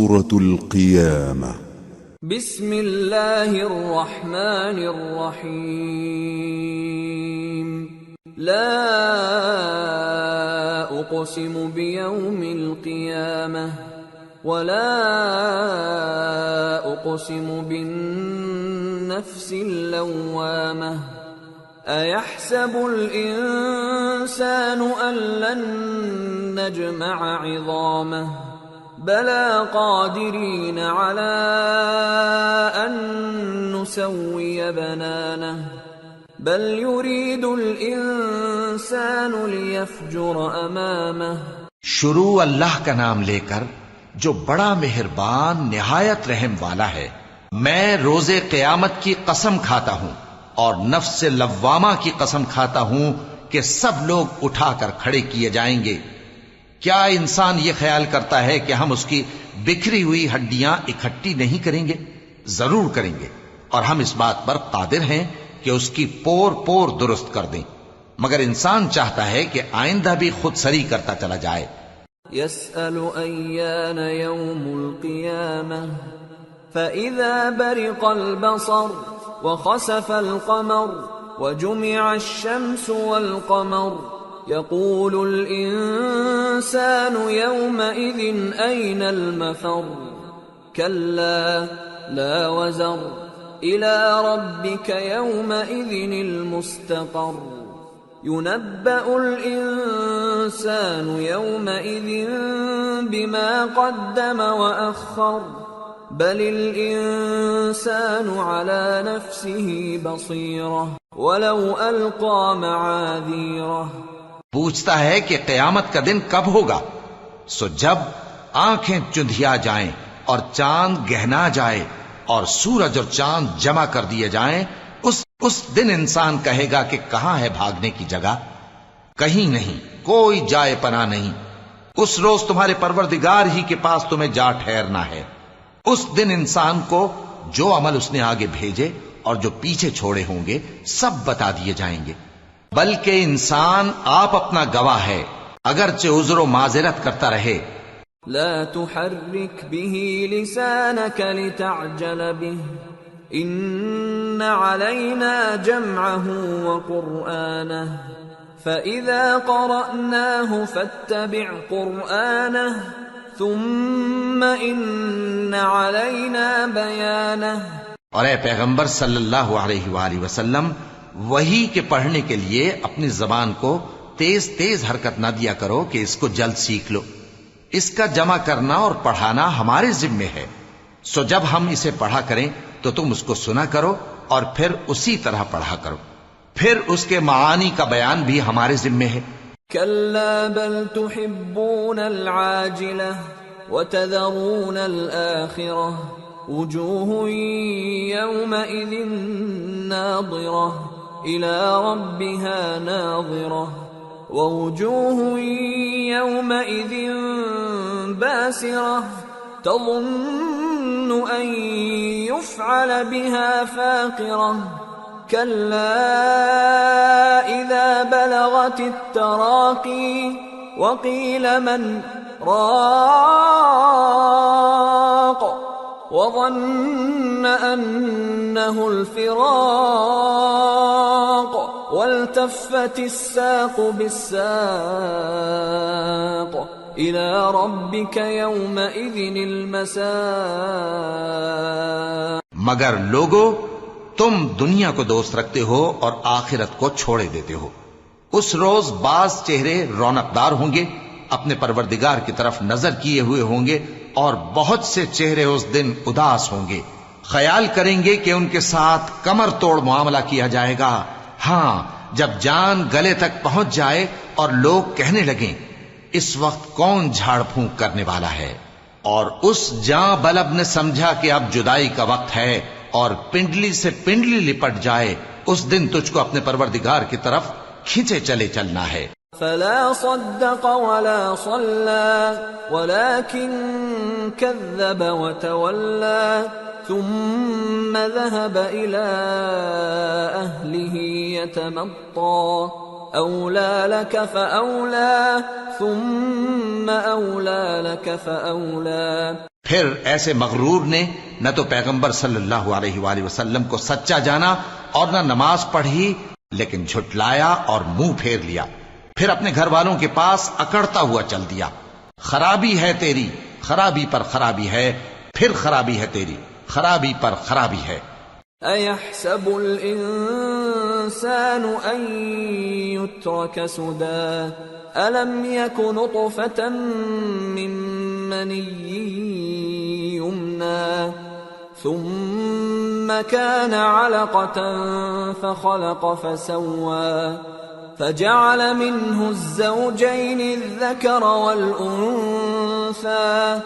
سورة القيامة. بسم الله الرحمن الرحيم. لا أقسم بيوم القيامة ولا أقسم بالنفس اللوامة أيحسب الإنسان أن لن نجمع عظامه بلى قادرين على أن نسوي بنانه بل يريد الإنسان ليفجر أمامه. شروع اللہ کا نام لے کر جو بڑا مہربان نہایت رحم والا ہے. میں روز قیامت کی قسم کھاتا ہوں اور نفس لوامہ کی قسم کھاتا ہوں کہ سب لوگ اٹھا کر کھڑے کیے جائیں گے. کیا انسان یہ خیال کرتا ہے کہ ہم اس کی بکھری ہوئی ہڈیاں اکٹھی نہیں کریں گے؟ ضرور کریں گے، اور ہم اس بات پر قادر ہیں کہ اس کی پور پور درست کر دیں. مگر انسان چاہتا ہے کہ آئندہ بھی خود سری کرتا چلا جائے. يسأل أيان يوم القيامة فإذا برق البصر وخسف القمر وجمع الشمس والقمر يقول الإنسان يومئذ أين المفر كلا لا وزر إلى ربك يومئذ المستقر ينبأ الإنسان يومئذ بما قدم وأخر بل الإنسان على نفسه بصيرة ولو ألقى معاذيره. پوچھتا ہے کہ قیامت کا دن کب ہوگا؟ سو جب آنکھیں چندھیا جائیں اور چاند گہنا جائے اور سورج اور چاند جمع کر دیے جائیں، اس دن انسان کہے گا کہ کہاں ہے بھاگنے کی جگہ؟ کہیں نہیں، کوئی جائے پناہ نہیں. اس روز تمہارے پروردگار ہی کے پاس تمہیں جا ٹھہرنا ہے. اس دن انسان کو جو عمل اس نے آگے بھیجے اور جو پیچھے چھوڑے ہوں گے سب بتا دیے جائیں گے. بلکہ انسان آپ اپنا گواہ ہے، اگرچہ عذر و معذرت کرتا رہے. لا تحرك به لسانك لتعجل به إن علينا جمعه وقرآنه فإذا قرأناه فاتبع قرآنه ثم إن علينا بيانه. اور اے پیغمبر صلی اللہ علیہ وآلہ وسلم، وحی کے پڑھنے کے لیے اپنی زبان کو تیز تیز حرکت نہ دیا کرو کہ اس کو جلد سیکھ لو. اس کا جمع کرنا اور پڑھانا ہمارے ذمے ہے. سو جب ہم اسے پڑھا کریں تو تم اس کو سنا کرو اور پھر اسی طرح پڑھا کرو. پھر اس کے معانی کا بیان بھی ہمارے ذمے ہے. كلا بل تحبون العاجلة وتذرون الآخرة وجوه يومئذ ناظرة إلى ربها ناظرة ووجوه يومئذ باسرة تظن أن يفعل بها فاقرة كلا إذا بلغت التراقي وقيل من راق وظن أنه الفراق والتفت الساق بالساق إلى ربك يومئذ المساق. مگر لوگو، تم دنیا کو دوست رکھتے ہو اور آخرت کو چھوڑے دیتے ہو. اس روز بعض چہرے رونقدار ہوں گے، اپنے پروردگار کی طرف نظر کیے ہوئے ہوں گے، اور بہت سے چہرے اس دن اداس ہوں گے، خیال کریں گے کہ ان کے ساتھ کمر توڑ معاملہ کیا جائے گا. ہاں، جب جان گلے تک پہنچ جائے اور لوگ کہنے لگیں اس وقت کون جھاڑ پھونک کرنے والا ہے، اور اس جاں بلب نے سمجھا کہ اب جدائی کا وقت ہے اور پنڈلی سے پنڈلی لپٹ جائے، اس دن تجھ کو اپنے پروردگار کی طرف کھینچے چلے چلنا ہے. فلا صدق ولا صلى ولكن كذب وتولى ثم ذهب إلى أهله يتمطى أولى لك فأولى ثم أولى لك فأولى. پھر ایسے مغرور نے نہ تو پیغمبر صلی اللہ علیہ وآلہ وسلم کو سچا جانا اور نہ نماز پڑھی، لیکن جھٹلایا اور منہ پھیر لیا، پھر اپنے گھر والوں کے پاس اکڑتا ہوا چل دیا۔ خرابی ہے تیری، خرابی پر خرابی ہے، پھر خرابی ہے تیری، خرابی پر خرابی ہے۔ أَيَحْسَبُ الْإِنسَانُ أَن يُتْرَكَ سُدًى أَلَمْ يَكُ نُطْفَةً مِّن مَّنِيٍّ يُمْنَىٰ ثُمَّ كَانَ عَلَقَةً فَخَلَقَ فَسَوَّىٰ فَجَعَلَ مِنْهُ الزَّوْجَيْنِ الذَّكَرَ وَالْأُنثَىٰ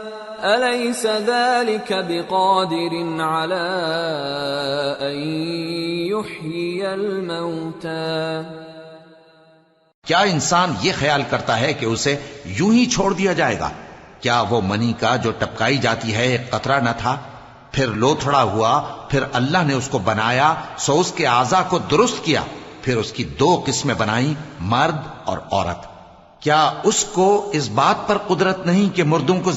أَلَيْسَ ذَلِكَ بِقَادِرٍ عَلَىٰ أَن يُحْيِيَ الْمَوْتَىٰ؟ کیا انسان یہ خیال کرتا ہے کہ اسے یوں ہی چھوڑ دیا جائے گا؟ کیا وہ منی کا جو ٹپکائی جاتی ہے ایک قطرہ نہ تھا، پھر لوتھڑا ہوا، پھر اللہ نے اس کو بنایا، سو اس کے اعضاء کو درست کیا، پھر اس کی دو قسمیں بنائیں، مرد اور عورت۔ کیا اس کو اس بات پر قدرت نہیں کہ مردوں کو